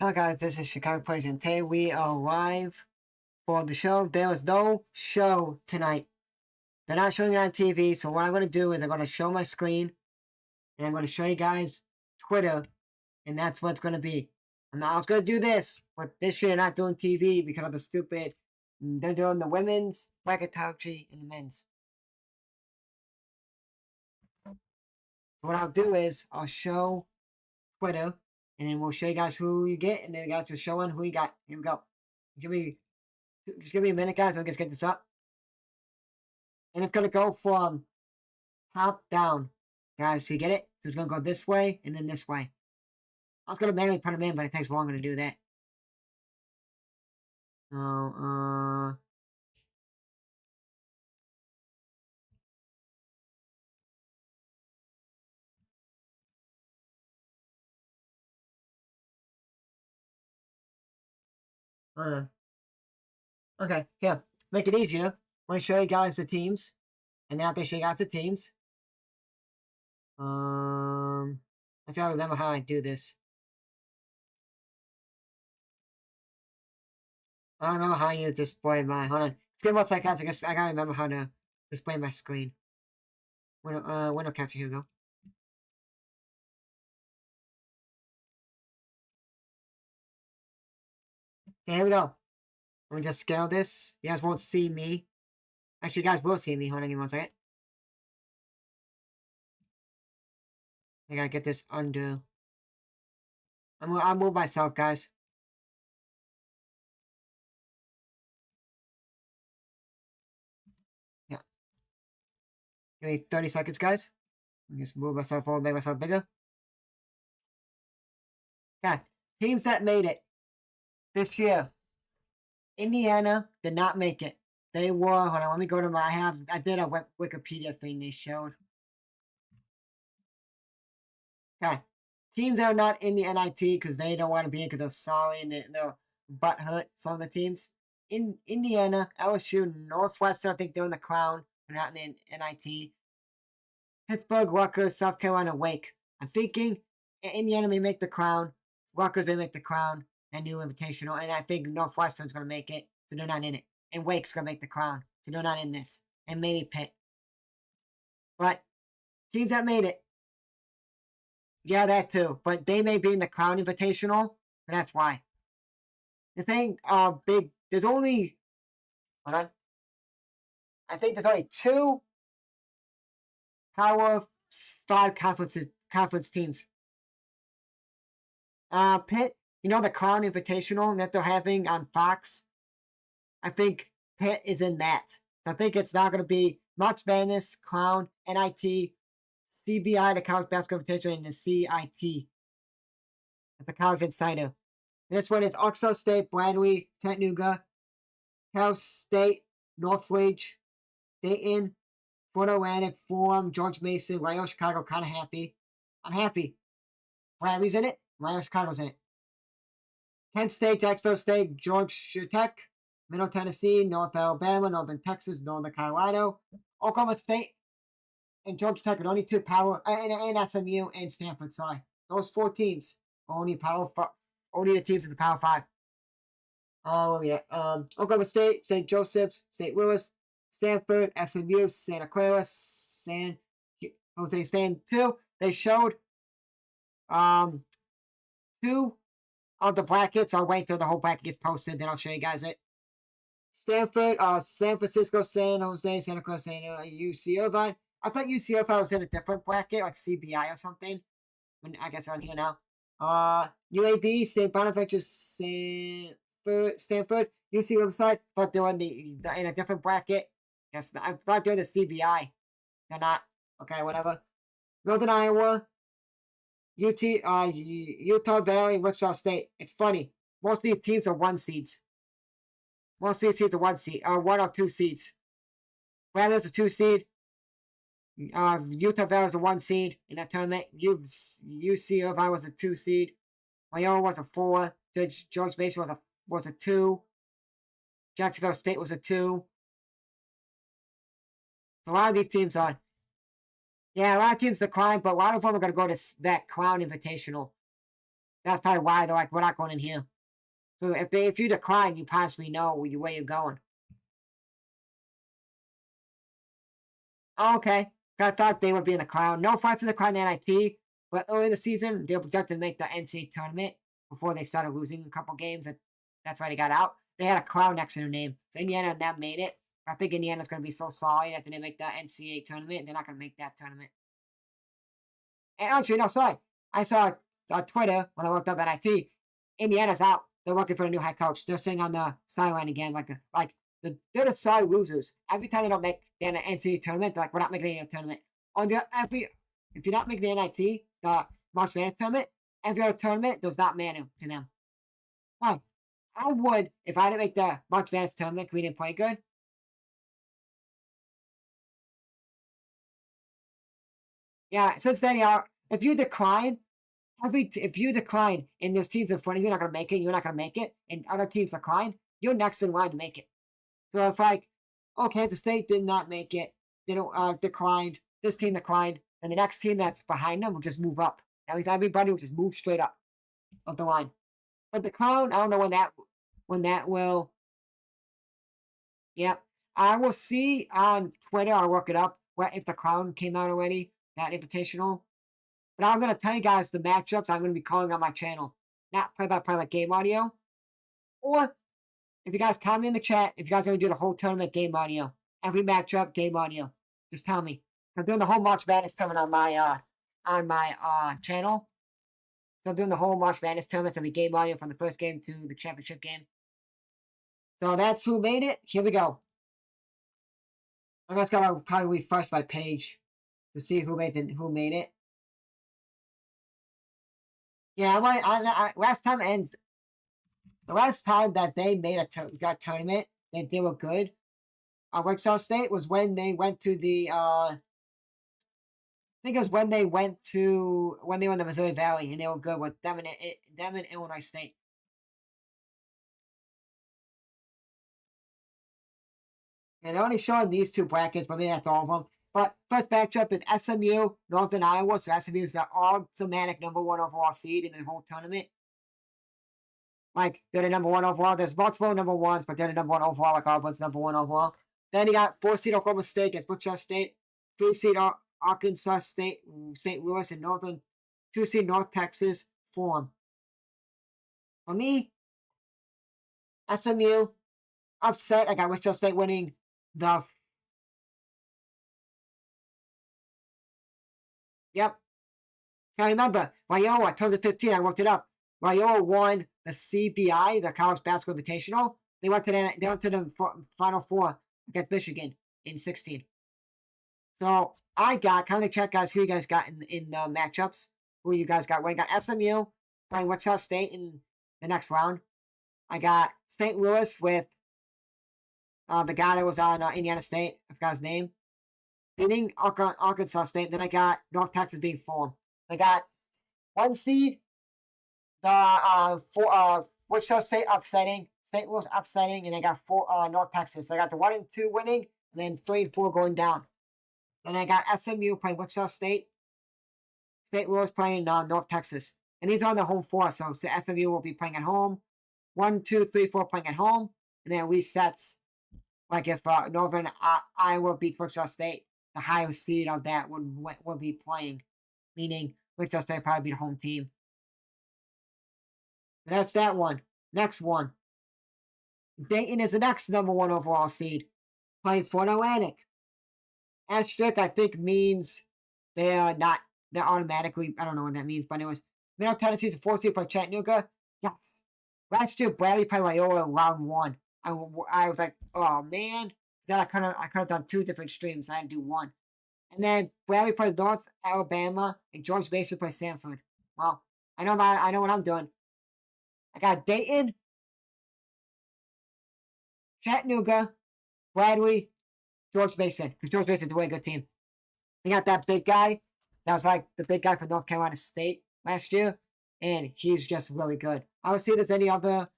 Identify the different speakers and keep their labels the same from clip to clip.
Speaker 1: Hello guys, this is Chicago Plays, and today we are live for the show. There was no show tonight. They're not showing it on TV, so what I'm going to do is I'm going to show my screen, and I'm going to show you guys Twitter, and that's what it's going to be. I was going to do this, but this year they're not doing TV because of the stupid... They're doing the women's bracketology and the men's. So what I'll do is I'll show Twitter, and then we'll show you guys who you get, and then you guys just show on who you got. Here we go. Just give me a minute, guys. I'll just get this up. And it's going to go from top down. Guys, so you get it? So it's going to go this way and then this way. I was going to manually put them in, but it takes longer to do that. So, okay, here. Make it easier. I'm going to show you guys the teams. And now they show you guys the teams. I gotta remember how I do this. I don't remember how you display my... Hold on. Give me 1 second, guys. I guess I gotta remember how to display my screen. Window capture, here we go. Okay, here we go. I'm gonna just scale this. You guys won't see me. Actually, you guys will see me. Hold on, give me 1 second. I gotta get this undo. I'll move myself, guys. Yeah. Give me 30 seconds, guys. Just move myself forward, make myself bigger. Okay. Teams that made it this year. Indiana did not make it. They were, hold on, let me go to my, I did a Wikipedia thing they showed. Okay. Teams that are not in the NIT because they don't want to be in because they're sorry and they're butt hurt, some of the teams. In Indiana, LSU, Northwestern, I think they're in the Crown. They're not in the NIT. Pittsburgh, Rutgers, South Carolina, Wake. I'm thinking Indiana may make the Crown. Rutgers may make the Crown. And New Invitational. And I think Northwestern's going to make it, so they're not in it. And Wake's going to make the Crown, so they're not in this. And maybe Pitt. But teams that made it, yeah, that too. But they may be in the Crown Invitational, and that's why. The thing, there's only, hold on. I think there's only 2 Power 5 conference teams. Pitt, you know the Crown Invitational that they're having on Fox? I think Pitt is in that. So I think it's not going to be March Madness, Crown, NIT, CBI, the College Basketball Invitational, and the CIT. That's the College Insider. This one is Arkansas State, Bradley, Chattanooga, Cal State, Northridge, Dayton, Fort Atlantic, Forum, George Mason, Loyola Chicago. Kind of happy. I'm happy. Bradley's in it. Loyola Chicago's in it. Kent State, Jacksonville State, Georgia Tech, Middle Tennessee, North Alabama, Northern Texas, Northern Colorado, Oklahoma State, and Georgia Tech. And only 2 power, and SMU and Stanford. Sorry, those 4 teams. Only the teams in the Power 5. Oh yeah. Oklahoma State, St. Joseph's, St. Louis, Stanford, SMU, Santa Clara, San Jose State 2. They showed 2 of the brackets. I'll wait till the whole bracket gets posted, then I'll show you guys it. Stanford, San Francisco, San Jose, Santa Cruz, UC Irvine. I thought UC Irvine was in a different bracket, like CBI or something. I guess on here now. UAB, St. Bonaventure, Stanford, UC Riverside. Thought they were in a different bracket. Yes, I thought they were the CBI. They're not. Okay, whatever. Northern Iowa, Utah Valley, Wichita State. It's funny. Most of these teams are 1 seeds. Most of these teams are 1 seed, 1 or 2 seeds. Bradley's a 2 seed. Utah Valley was a 1 seed in that tournament. UC Irvine was a 2 seed. Loyola was a 4. George Mason was a 2. Jacksonville State was a 2. So a lot of these teams are. Yeah, a lot of teams declined, but a lot of them are going to go to that Crown Invitational. That's probably why they're like, we're not going in here. So if you decline, you possibly know where you're going. Oh, okay. I thought they would be in the crown. No fights in the crown NIT, but early in the season, they were projected to make the NCAA tournament before they started losing a couple games. That's why they got out. They had a crown next to their name. So Indiana and them made it. I think Indiana's going to be so sorry that they didn't make the NCAA tournament. They're not going to make that tournament. And actually, no, sorry. I saw on Twitter when I looked up NIT, Indiana's out. They're looking for a new head coach. They're sitting on the sideline again, they're the sorry losers. Every time they don't make the NCAA tournament, they're like, we're not making any tournament. If you're not making the NIT, the March Madness tournament, every other tournament does not matter to them. Why? I would, if I didn't make the March Madness tournament, we didn't play good. Yeah, since then, if you decline, if you decline and there's teams in front of you, you're not going to make it, you're not going to make it, and other teams decline, you're next in line to make it. So if Kansas State did not make it, they don't declined, this team declined, and the next team that's behind them will just move up. That means everybody will just move straight up of the line. But the crown, I don't know when that will. Yep. I will see on Twitter, I'll look it up, if the crown came out already, that invitational. But I'm going to tell you guys the matchups I'm going to be calling on my channel. Not play-by-play like game audio. Or, if you guys comment in the chat, if you guys are going to do the whole tournament game audio. Every matchup, game audio. Just tell me. I'm doing the whole March Madness tournament on my channel. So I'm doing the whole March Madness tournament. So it'll be game audio from the first game to the championship game. So that's who made it. Here we go. I'm just going to probably refresh my page to see who made it. Yeah, last time the last time that they made a tournament, they were good. Wichita State was when they went to the I think it was when they were in the Missouri Valley and they were good with them and Illinois State. And they're only showing these two brackets, but maybe that's all of them. But first matchup is SMU, Northern Iowa. So SMU is the automatic #1 overall seed in the whole tournament. Like, they're the #1 overall. There's multiple #1s, but they're the #1 overall, like Auburn's #1 overall. Then you got 4-seed Oklahoma State against Wichita State, 3-seed Arkansas State, St. Louis, and 2-seed North Texas, Form. For me, SMU, upset. I got Wichita State winning the. Yep. Now remember, Loyola, 2015, I looked it up. Loyola won the CBI, the College Basketball Invitational. They went to the Final Four against Michigan in 16. So I got, kind of check guys who you guys got in the matchups. Who you guys got? Well, I got SMU playing Wichita State in the next round. I got St. Louis with the guy that was on Indiana State. I forgot his name. Beating Arkansas State. Then I got North Texas being formed. I got 1 seed. The Wichita State upsetting, St. Louis upsetting, and I got 4 North Texas. So I got the 1 and 2 winning, and then 3 and 4 going down. Then I got SMU playing Wichita State, St. Louis playing North Texas, and these are on the home 4. So SMU will be playing at home. 1, 2, 3, 4 playing at home, and then it resets. Like if Northern Iowa beats Wichita State, the highest seed of that would be playing, meaning Wichita State probably be the home team. And that's that one. Next one. Dayton is the next #1 overall seed, playing Fort Atlantic. Asterisk, I think, means they're automatically, I don't know what that means, but it was Middle Tennessee's 4th seed by Chattanooga. Yes. Last year, Bradley played Loyola round 1. I was like, oh man. Then I could have done 2 different streams. I had to do 1. And then Bradley plays North Alabama, and George Mason plays Sanford. Well, I know what I'm doing. I got Dayton, Chattanooga, Bradley, George Mason. Because George Mason's a really good team. They got that big guy. That was like the big guy from North Carolina State last year. And he's just really good. I don't see there's any other.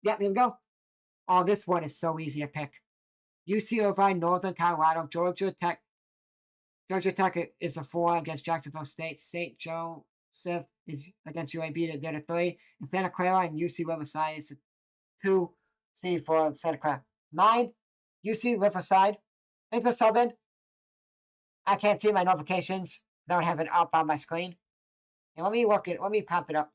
Speaker 1: Yeah, there we go. Oh, this one is so easy to pick. UC Irvine, Northern Colorado, Georgia Tech. Georgia Tech is a 4 against Jacksonville State. St. Joe Joseph is against UAB. They're the 3. And Santa Clara and UC Riverside is the 2 seeds for Santa Clara. 9, UC Riverside. Thanks for subbing. I can't see my notifications. I don't have it up on my screen. And let me work it. Let me pop it up.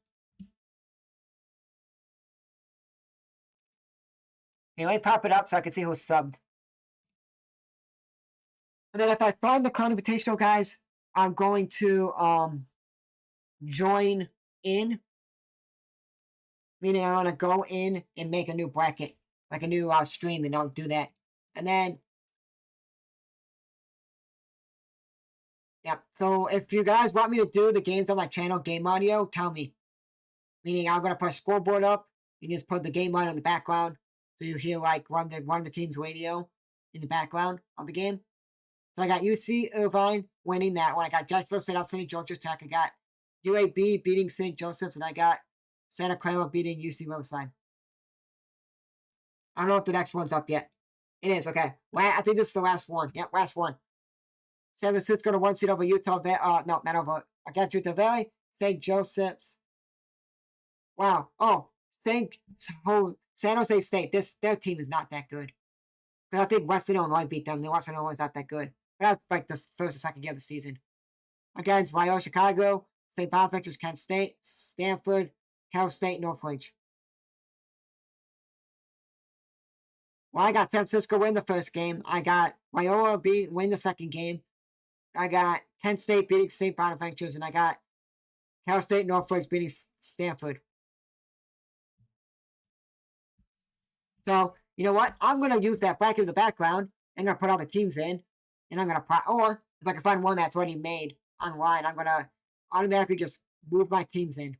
Speaker 1: Okay, let me pop it up so I can see who's subbed. And then if I find the Crown Invitational, guys, I'm going to join in. Meaning I want to go in and make a new bracket, like a new stream, and I'll do that. And then, yeah. So if you guys want me to do the games on my channel, game audio, tell me. Meaning I'm gonna put a scoreboard up and just put the game audio in the background, so you hear like one of the team's radio in the background of the game. So I got UC Irvine winning that one. I got Jacksonville State out St. Georgia Tech. I got UAB beating St. Joseph's, and I got Santa Clara beating UC Riverside. I don't know if the next one's up yet. It is, okay. I think this is the last one. Yep, last one. San Francisco to 1 seed over Utah. No, not over. Against Utah Valley. St. Joseph's. Wow. Oh, San Jose State. Their team is not that good. Because I think Western Illinois beat them. The Western Illinois is not that good. But that's like the first or second game of the season. Against Loyola Chicago. State Bonifactors, Kent State, Stanford, Cal State, Northridge. Well, I got San Francisco win the first game. I got Loyola win the second game. I got Kent State beating State Bonifactors, and I got Cal State Northridge beating Stanford. So, you know what? I'm going to use that bracket in the background. I'm going to put all the teams in, and I'm going to, or if I can find one that's already made online, I'm going to automatically just move my teams in.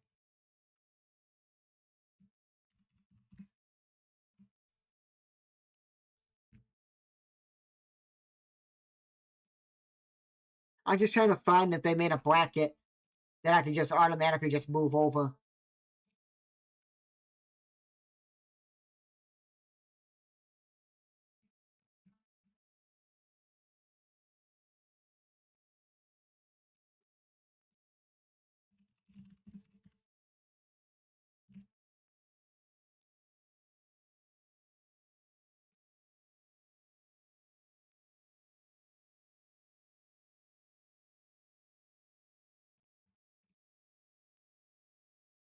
Speaker 1: I'm just trying to find if they made a bracket that I can just automatically just move over.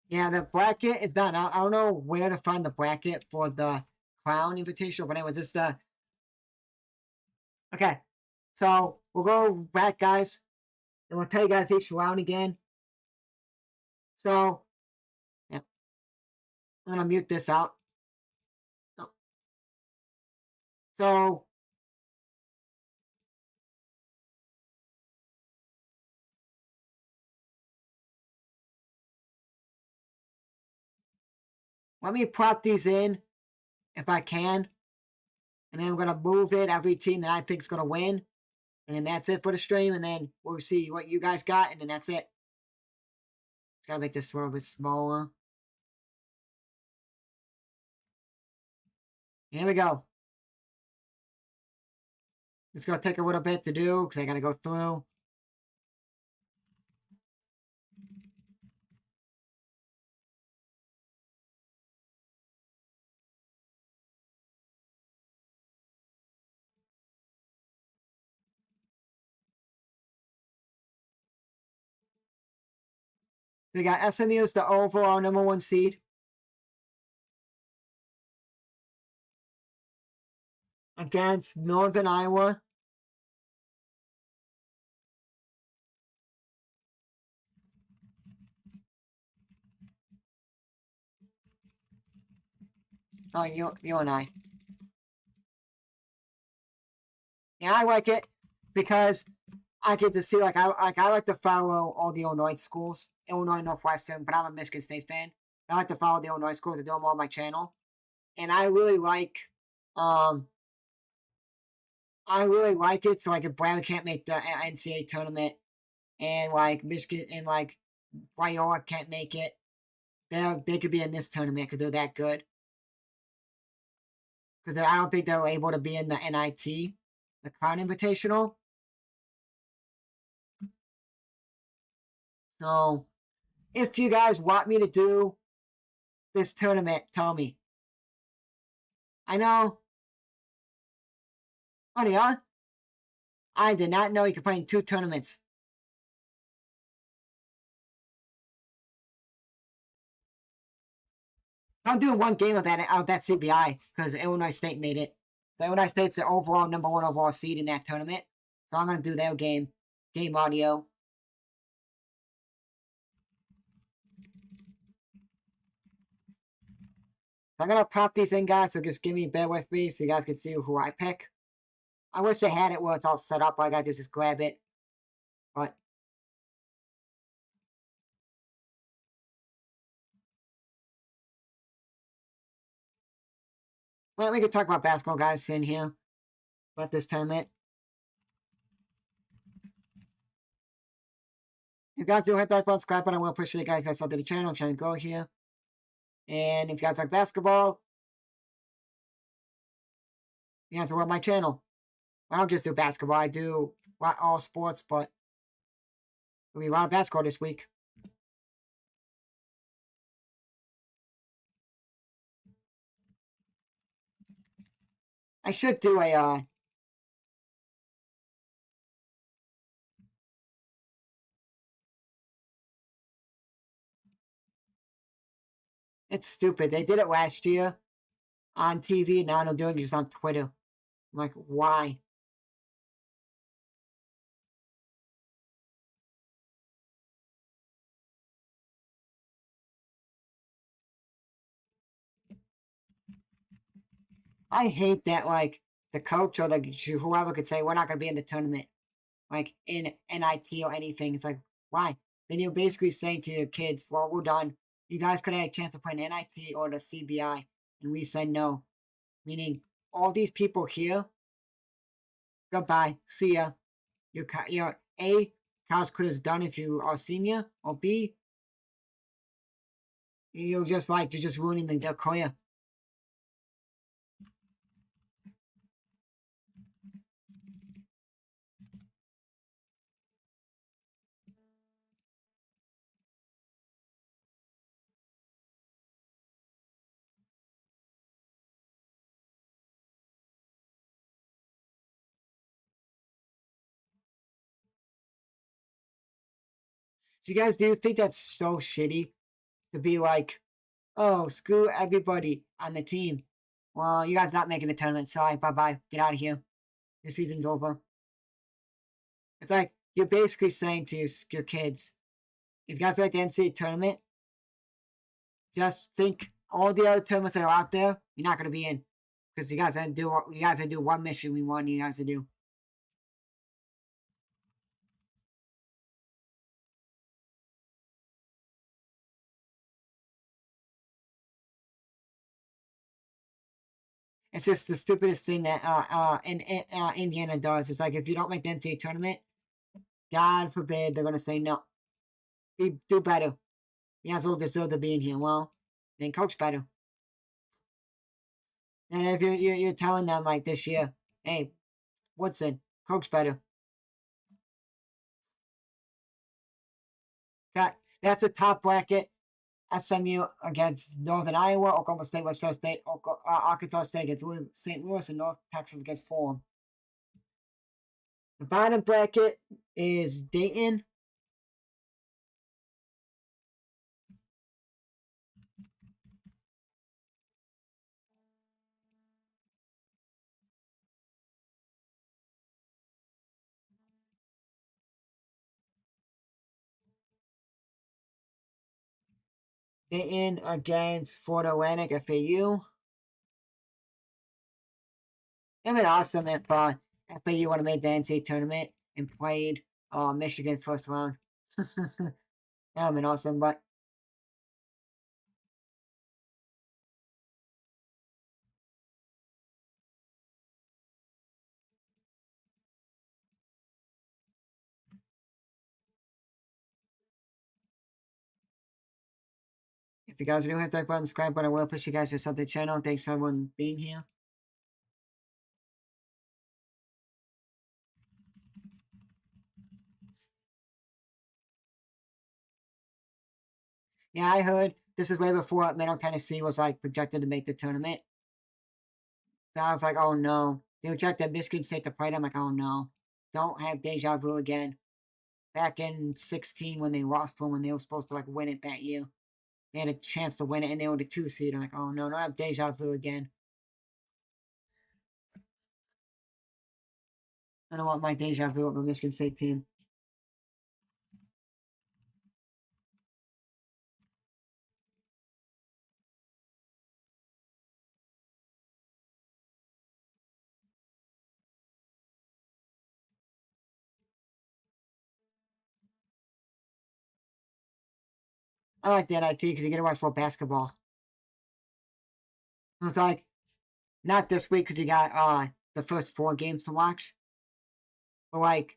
Speaker 1: Yeah, the bracket is done. I don't know where to find the bracket for the Crown Invitational, but anyways, it's the... Okay, so we'll go back, guys, and we'll tell you guys each round again. So, yeah. I'm going to mute this out. So, let me prop these in if I can. And then I'm going to move it, every team that I think is going to win. And then that's it for the stream. And then we'll see what you guys got. And then that's it. Just got to make this a little bit smaller. Here we go. It's going to take a little bit to do because I got to go through. We got SMU's the overall #1 seed. Against Northern Iowa. Oh, you and I. Yeah, I like it because I get to see I like to follow all the Illinois schools, Illinois Northwestern, but I'm a Michigan State fan. I like to follow the Illinois schools and do them all on my channel, and I really like it. So like if Brown can't make the NCAA tournament, and like Michigan and like Loyola can't make it, they could be in this tournament because they're that good. Because I don't think they're able to be in the NIT, the Crown Invitational. So If you guys want me to do this tournament, tell me. I know. Oh, they are? I did not know you could play in 2 tournaments. I'm doing 1 game of that CBI because Illinois State made it. So Illinois State's the overall #1 overall seed in that tournament. So I'm gonna do their game audio. So I'm gonna pop these in, guys. So just bear with me so you guys can see who I pick. I wish I had it where it's all set up. All I gotta do is just grab it. But well, we can talk about basketball, guys, in here about this tournament. If you guys do hit that subscribe button, I will appreciate you guys sub to the channel. I'm trying to go here. And if you guys like basketball, you guys will my channel. I don't just do basketball. I do all sports, but we want basketball this week. I should do a it's stupid. They did it last year on TV. Now they're doing it just on Twitter. I'm like, why? I hate that, like, the coach or whoever could say, we're not going to be in the tournament, like, in NIT or anything. It's like, why? Then you're basically saying to your kids, well, we're done. You guys could have a chance to play in NIT or the CBI. And we said no. Meaning, all these people here, goodbye, see ya. Your A, college career is done if you are a senior, or B, you're just ruining their career. So you guys do think that's so shitty to be like, oh, screw everybody on the team. Well, you guys are not making the tournament. Sorry, bye-bye. Get out of here. Your season's over. It's like, you're basically saying to your kids, if you guys like the NCAA tournament, just think all the other tournaments that are out there, you're not going to be in. Because you guys had to do one mission we want you guys to do. It's just the stupidest thing that Indiana does. It's like, if you don't make the NCAA tournament, God forbid they're going to say no. Do better. You guys all deserve to be in here. Well, then coach better. And if you're telling them like this year, hey, Woodson, coach better. That's the top bracket. SMU against Northern Iowa, Oklahoma State, Wichita State, Arkansas State against St. Louis, and North Texas against Fulham. The bottom bracket is Dayton. Dayton against Florida Atlantic, FAU. It'd been awesome if FAU would have made the NCAA tournament and played Michigan first round. That would have been awesome, but if you guys are new, hit that button, subscribe button. I will push you guys to sub the channel. Thanks for everyone being here. Yeah, I heard this is way before Middle Tennessee was like projected to make the tournament. So I was like, oh no. They projected Michigan State to play them. I'm like, oh no. Don't have deja vu again. Back in 16 when they lost to them when they were supposed to like win it that year. They had a chance to win it and they were the 2 seed. I'm like, oh no, don't have deja vu again. I don't want my deja vu of a Michigan State team. I like the NIT because you get to watch more basketball. It's like not this week because you got the first 4 games to watch, but like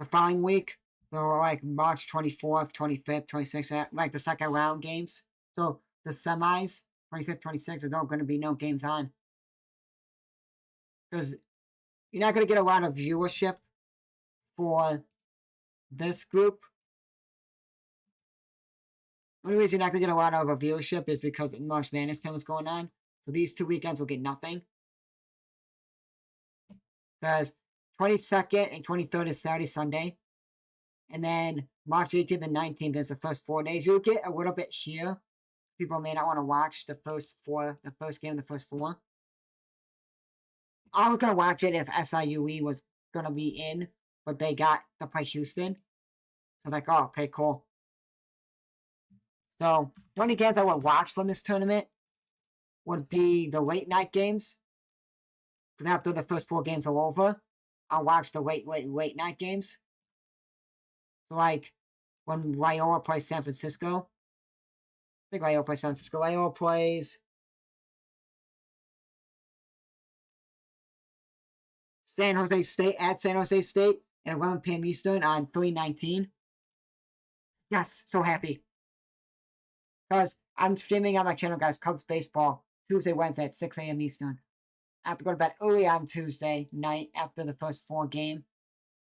Speaker 1: the following week, so like March 24th, 25th, 26th, like the second round games. So the semis, 25th, 26th, there's not going to be no games on because you're not going to get a lot of viewership for this group. The only reason you're not going to get a lot of a viewership is because the March Madness time is going on. So these 2 weekends will get nothing. Because 22nd and 23rd is Saturday, Sunday. And then March 18th and 19th is the first 4 days. You'll get a little bit here. People may not want to watch the first game, the first 4. I was going to watch it if SIUE was going to be in, but they got to play Houston. So I'm like, oh, okay, cool. So the only games I would watch from this tournament would be the late night games. Because after the first 4 games are over, I'll watch the late night games. So like when Loyola plays San Francisco, I think Loyola plays San Francisco. Loyola plays San Jose State at San Jose State at 11 p.m. Eastern on 3/19. Yes, so happy. Because I'm streaming on my channel, guys, Cubs Baseball, Tuesday, Wednesday at 6 a.m. Eastern. I have to go to bed early on Tuesday night after the first 4 game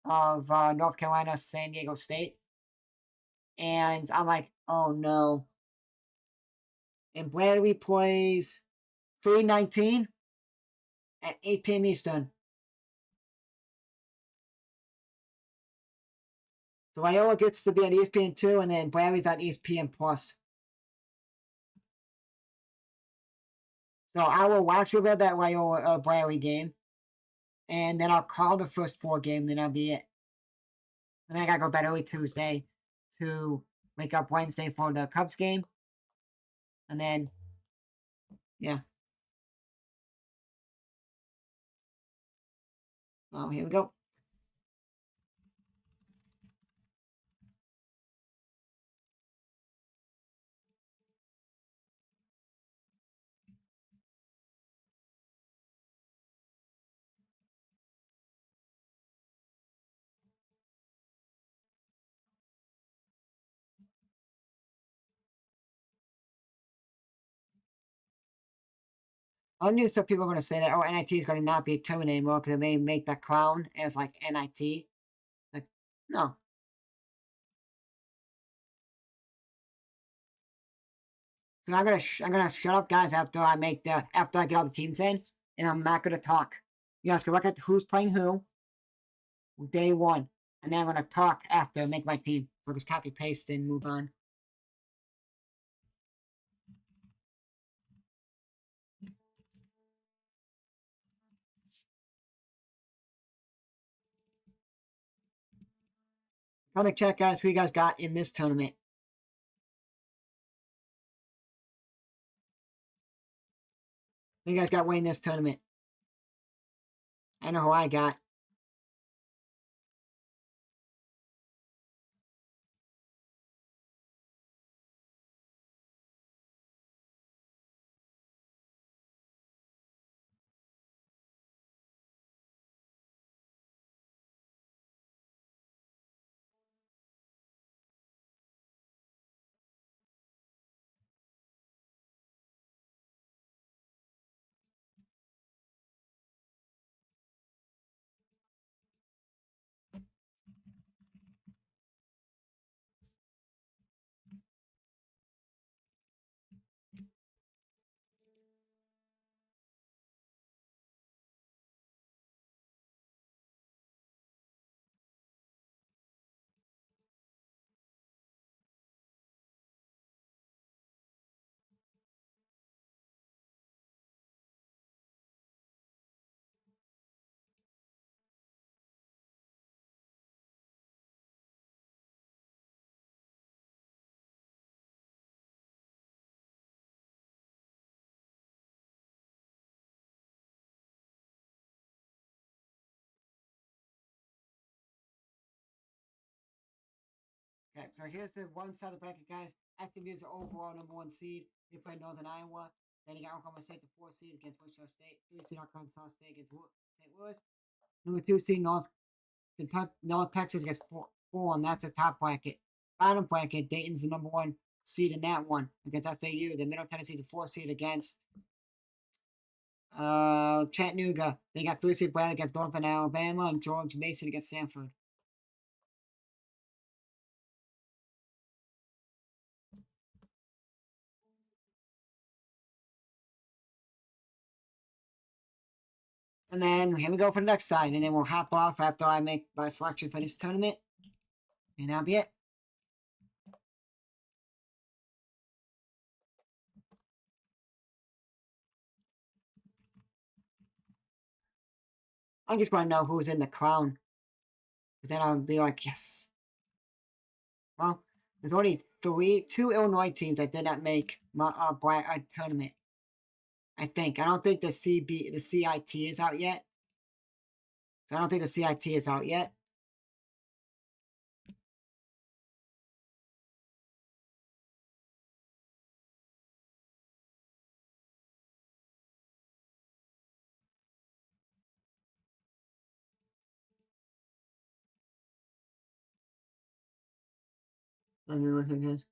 Speaker 1: of North Carolina, San Diego State. And I'm like, oh no. And Bradley plays 3/19 at 8 p.m. Eastern. So Loyola gets to be on ESPN2, and then Bradley's on ESPN Plus. So I will watch a bit of that Loyola Bradley game, and then I'll call the first 4 game, then that'll be it. And then I gotta go to bed early Tuesday to wake up Wednesday for the Cubs game. And then, yeah. Oh, here we go. I knew some people are going to say that, oh, NIT is going to not be a tournament anymore because they may make that crown as like NIT. Like, no. So I'm gonna shut up, guys, after I get all the teams in, and I'm not gonna talk. You guys can look at who's playing who, day 1, and then I'm gonna talk after and make my team. So just copy paste and move on. I'm gonna check, guys, who you guys got in this tournament. Who you guys got winning this tournament? I know who I got. Okay, so here's the one side of the bracket, guys. SMU is the overall #1 seed. They play Northern Iowa. Then you got Oklahoma State, the 4 seed against Wichita State. 3 seed Arkansas State against St. Louis. Number 2 seed North Texas against Fulham. That's a top bracket. Bottom bracket, Dayton's the #1 seed in that one against FAU. The Middle Tennessee's a 4 seed against Chattanooga. They got 3 seed Brad against Northern Alabama and George Mason against Sanford. And then here we go for the next side, and then we'll hop off after I make my selection for this tournament. And that'll be it. I just want to know who's in the crown. Because then I'll be like, yes. Well, there's only two Illinois teams that did not make my tournament. I think. I don't think the CIT is out yet. So I don't think the CIT is out yet. Let me look at this.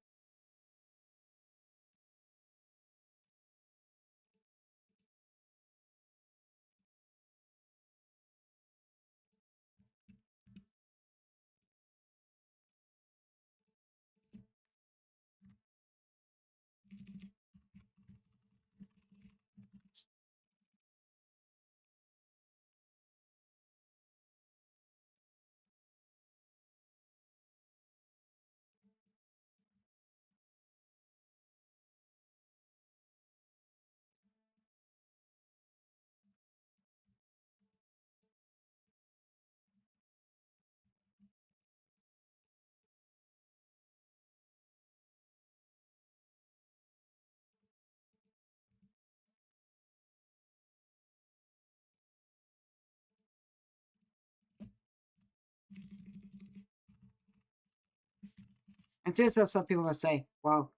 Speaker 1: And seriously, some people will say, well,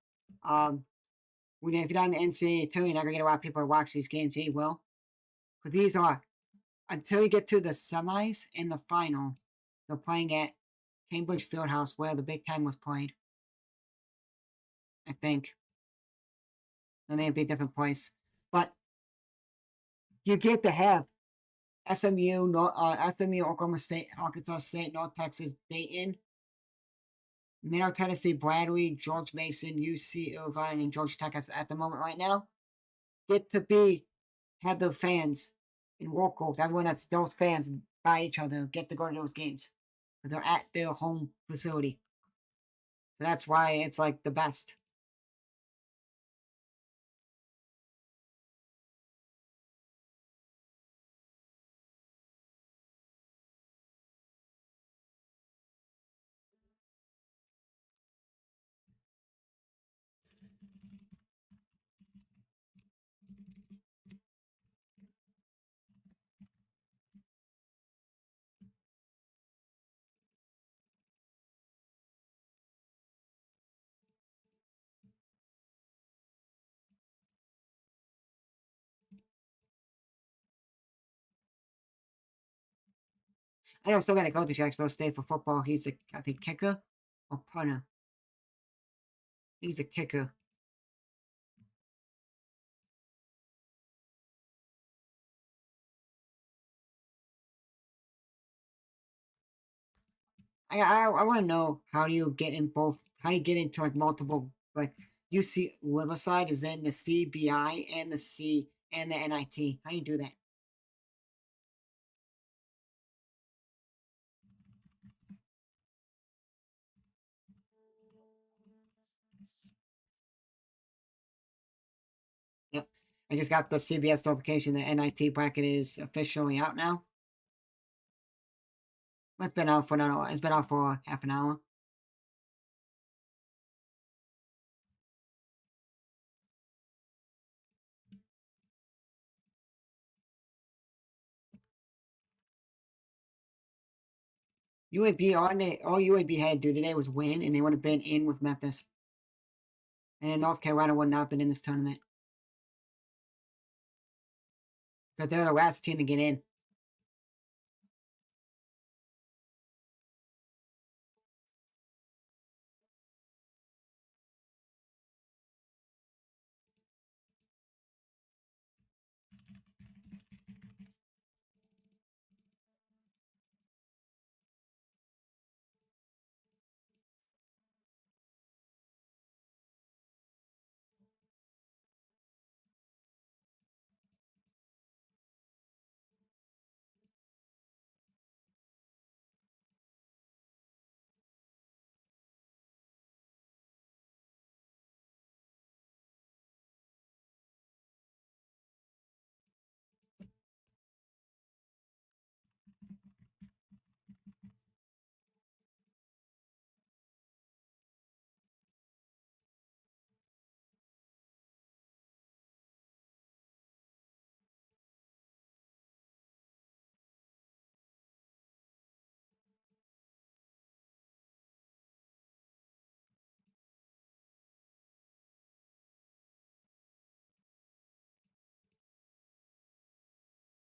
Speaker 1: if you're not in the NCAA tournament, you're not going to get a lot of people to watch these games. Hey, well, because these are, until you get to the semis and the final, they're playing at Cambridge Fieldhouse where the Big Ten was played. I think. Then they'd be a different place. But you get to have SMU, Oklahoma State, Arkansas State, North Texas, Dayton, Middle Tennessee, Bradley, George Mason, UC Irvine, and Georgia Tech at the moment right now. Get to have the fans in locals, everyone that's those fans by each other, get to go to those games. Because they're at their home facility. So that's why it's like the best. I know still gotta go to Jacksonville State for football. He's the, I think, kicker or punter. He's a kicker. I want to know how do you get in both? How do you get into like multiple like UC Riverside is in the CBI and the NIT? How do you do that? Yep. I just got the CBS notification. The NIT bracket is officially out now. It's been out for It's been out for half an hour. UAB all UAB had to do today was win, and they would have been in with Memphis. And North Carolina would not have been in this tournament because they're the last team to get in.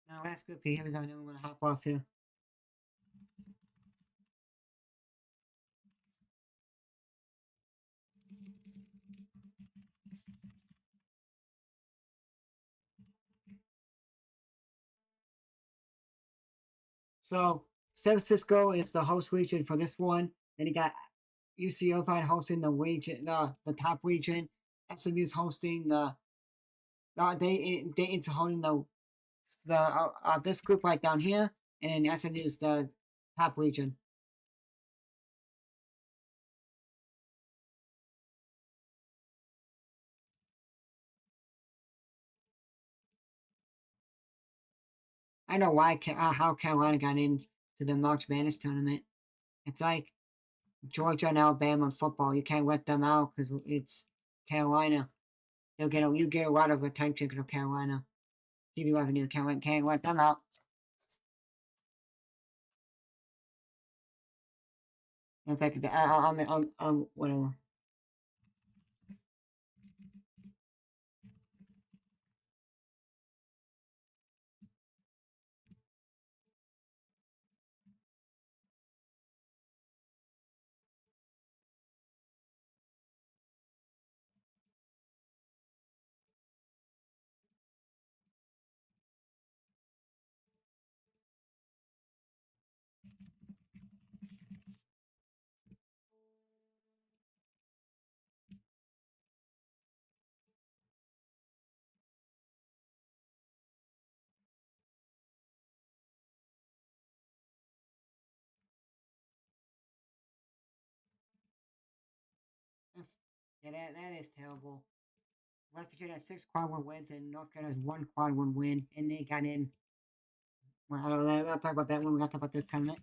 Speaker 1: Now, last group here we go. Then we're going to hop off here. So San Francisco is the host region for this one. Then you got UC Irvine hosting the region, the top region. SMU's hosting Dayton's holding the this group right down here, and then SMU's the top region. I know why how Carolina got into the March Madness tournament. It's like Georgia and Alabama in football. You can't let them out because it's Carolina. You get a lot of attention from Carolina. TV revenue can't let them out. It's like whatever. That's, yeah, that is terrible. West Virginia has 6 quad 1 wins, and North Carolina has 1 quad 1 win, and they got in. Well, I'll talk about that when we talk about this tournament.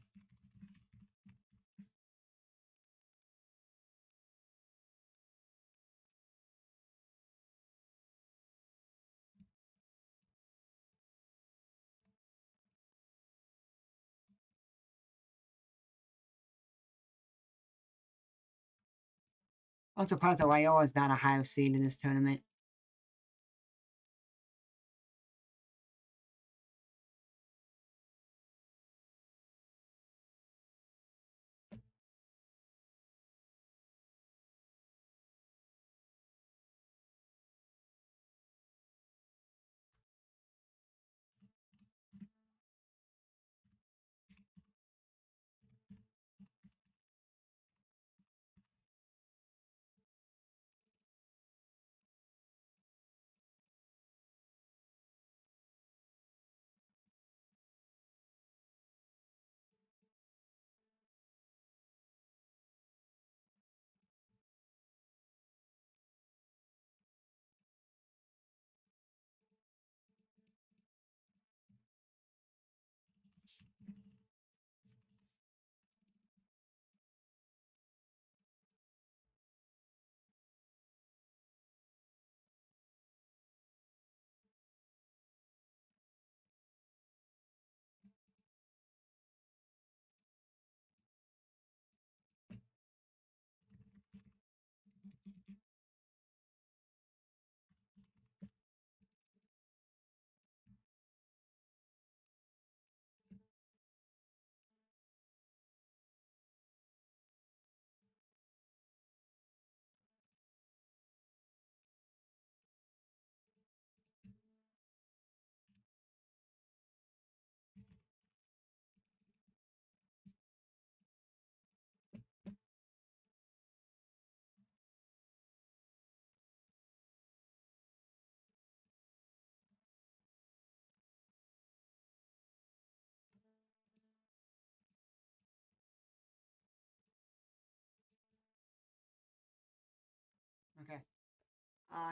Speaker 1: I'm surprised that Loyola is not a higher seed in this tournament.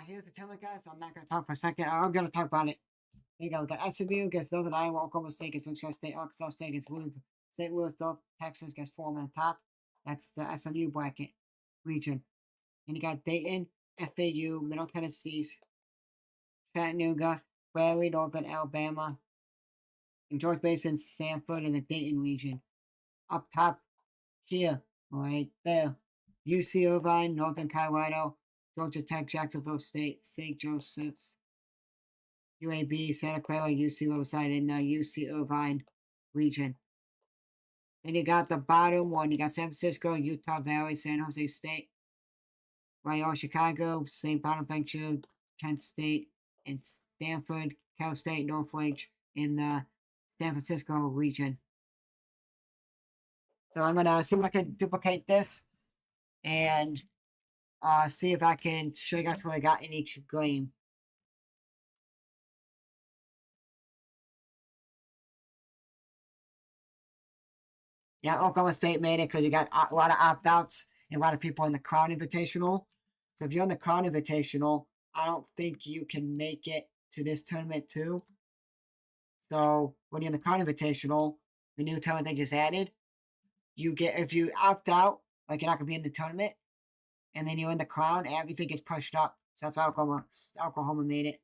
Speaker 1: Here's the tournament, guys. I'm not going to talk for a second. I'm going to talk about it. Here you go. We got SMU against those at Iowa, Oklahoma State against Wichita State, Arkansas State against St. Louis, Texas against Foreman on top. That's the SMU bracket region. And you got Dayton, FAU, Middle Tennessee, Chattanooga, Prairie, Northern Alabama, and George Mason, Sanford in the Dayton region. Up top here, right there, UC Irvine, Northern Colorado, Georgia Tech, Jacksonville State, St. Joseph's, UAB, Santa Clara, UC Riverside, in the UC Irvine region. Then you got the bottom one. You got San Francisco, Utah Valley, San Jose State, Loyola Chicago, St. Bonaventure, Kent State, and Stanford, Cal State, Northridge in the San Francisco region. So I'm gonna see if I can duplicate this and see if I can show you guys what I got in each game. Yeah, Oklahoma State made it because you got a lot of opt-outs and a lot of people in the Crown Invitational. So if you're in the Crown Invitational, I don't think you can make it to this tournament too. So when you're in the Crown Invitational, the new tournament they just added, you get, if you opt out, like you're not gonna be in the tournament, and then you're in the Crown, everything gets pushed up. So that's why Oklahoma made it.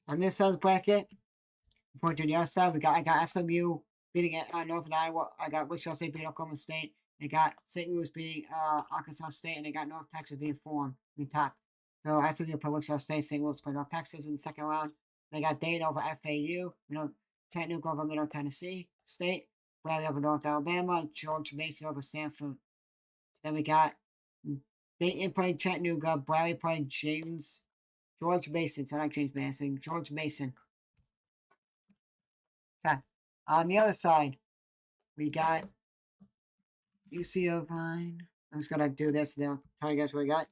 Speaker 1: On this side of the bracket, point to the other side, I got SMU beating Northern Iowa. I got Wichita State beating Oklahoma State. They got St. Louis beating Arkansas State, and they got North Texas being formed in the top. So SMU play Wichita State, St. Louis play North Texas in the second round. They got Dayton over FAU, Chattanooga over Middle Tennessee State, Bradley over North Alabama, George Mason over Stanford. Then we got Dayton playing Chattanooga, Bradley playing George Mason. So not James Mason, George Mason. Okay. On the other side, we got UC Irvine. I'm just gonna do this and then I'll tell you guys what we got.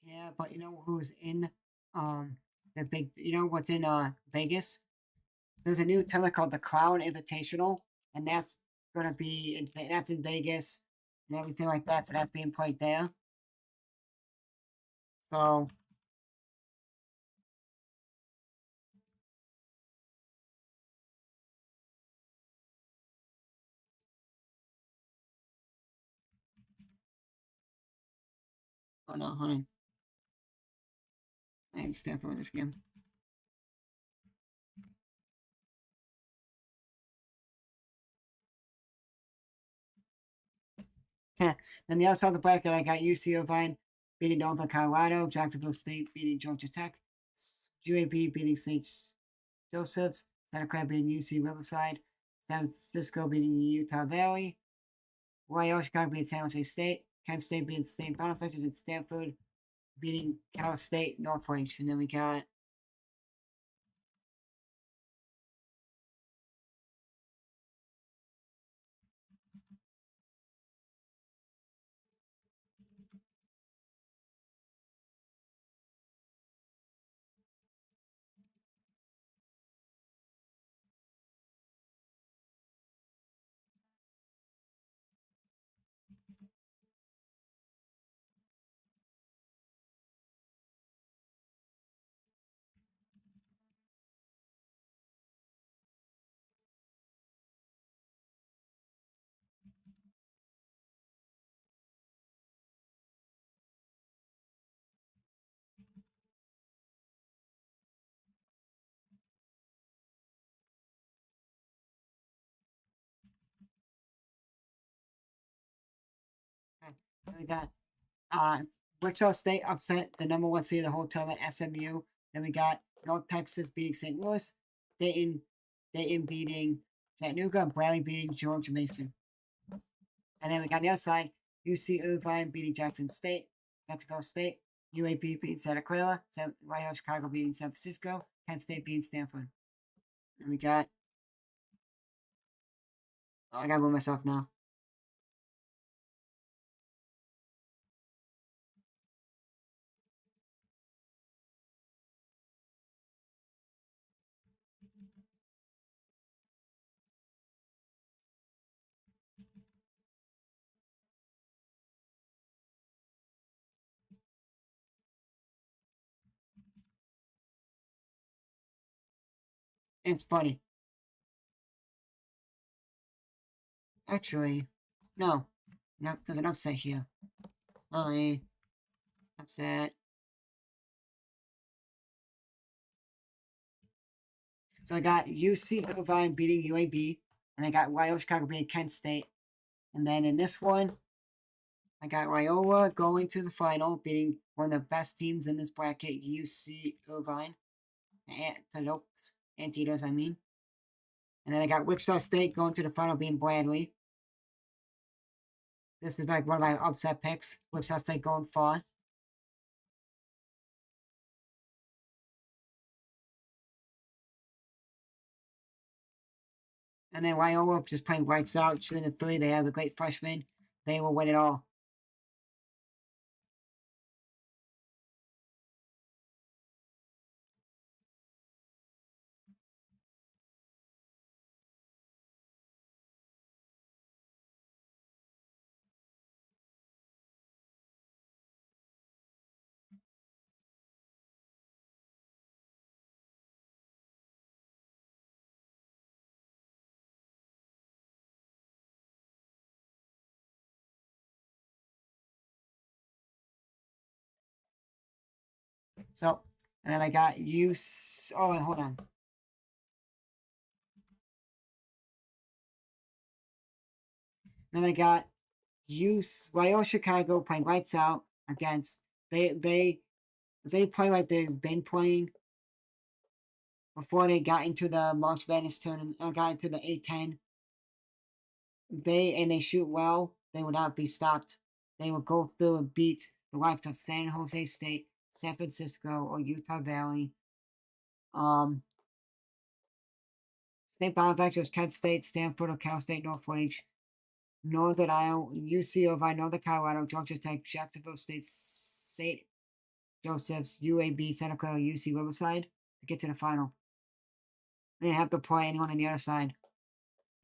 Speaker 1: Yeah, but you know who's in the big, you know what's in Vegas? There's a new tournament called the Crown Invitational, and that's gonna be that's in Vegas and everything like that. So that's being played there. So oh no, honey. I need Stanford in this game. Okay. Then the other side of the bracket, I got UC Irvine beating Northern Colorado, Jacksonville State beating Georgia Tech, UAB beating St. Joseph's, Santa Clara beating UC Riverside, San Francisco beating Utah Valley, Loyola Chicago beating San Jose State, Kent State beating State Bonifactors, and Stanford beating Cal State Northridge. And then we got we got Wichita State upset the number one seed of the whole tournament, SMU. Then we got North Texas beating St. Louis, Dayton beating Chattanooga, and Bradley beating George Mason. And then we got the other side, UC Irvine beating Jackson State, Jacksonville State, UAB beating Santa Clara, Loyola Chicago beating San Francisco, Kent State beating Stanford. And we got, I gotta move myself now. It's funny. Actually, no. No, there's an upset here. Upset. So I got UC Irvine beating UAB, and I got Loyola Chicago beating Kent State. And then in this one, I got Loyola going to the final, beating one of the best teams in this bracket, UC Irvine. Antidotes, I mean. And then I got Wichita State going to the final, being Bradley. This is like one of my upset picks. Wichita State going far. And then Loyola just playing lights out, shooting the three. They have the great freshmen. They will win it all. So, and then I got use. Oh, hold on. Then I got use Loyola Chicago playing lights out against they play like they've been playing before they got into the March Madness tournament or got into the A10. They shoot well. They would not be stopped. They would go through and beat the likes of San Jose State, San Francisco, or Utah Valley. State Bonifactors, Kent State, Stanford, or Cal State Northridge, Northern Iowa, UC Irvine, Northern Colorado, Georgia Tech, Jacksonville State, St. Joseph's, UAB, Santa Clara, UC Riverside to get to the final. They didn't have to play anyone on the other side.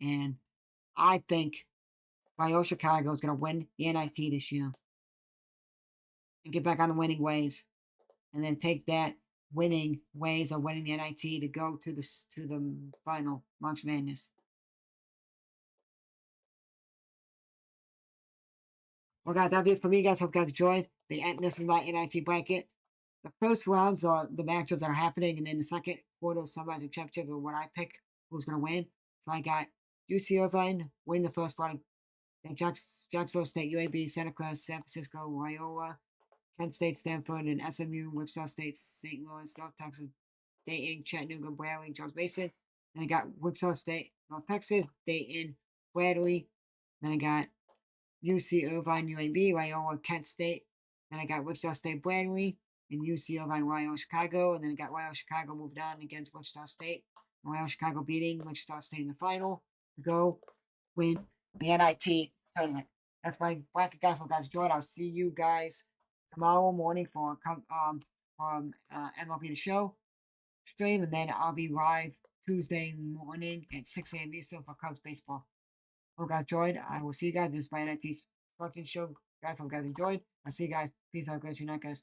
Speaker 1: And I think Loyola Chicago is going to win the NIT this year and get back on the winning ways, and then take that winning ways of winning the NIT to go to the final March Madness. Well, guys, that'll be it for me, guys. Hope you guys enjoyed. This is my NIT bracket. the first rounds are the matchups that are happening, and then the second quarter summarizing championship are what I pick who's gonna win. So I got UC Irvine win the first round, then Jacksonville State, UAB, Santa Cruz, San Francisco, Loyola, Kent State, Stanford, and SMU, Wichita State, St. Louis, North Texas, Dayton, Chattanooga, Bradley, George Mason. Then I got Wichita State, North Texas, Dayton, Bradley. Then I got UC Irvine, UAB, Loyola, Kent State. Then I got Wichita State, Bradley, and UC Irvine, Loyola, Chicago. And then I got Loyola, Chicago moved on against Wichita State. And Loyola, Chicago beating Wichita State in the final to go win the NIT tournament. That's my bracket, guys. So, guys, enjoyed. I'll see you guys tomorrow morning for MLB The Show stream, and then I'll be live Tuesday morning at 6 a.m. Eastern for Cubs baseball. Hope you guys enjoyed. I will see you guys. This is my NIT Fucking Show. Guys, hope you guys enjoyed. I'll see you guys. Peace out, guys. Good night, guys.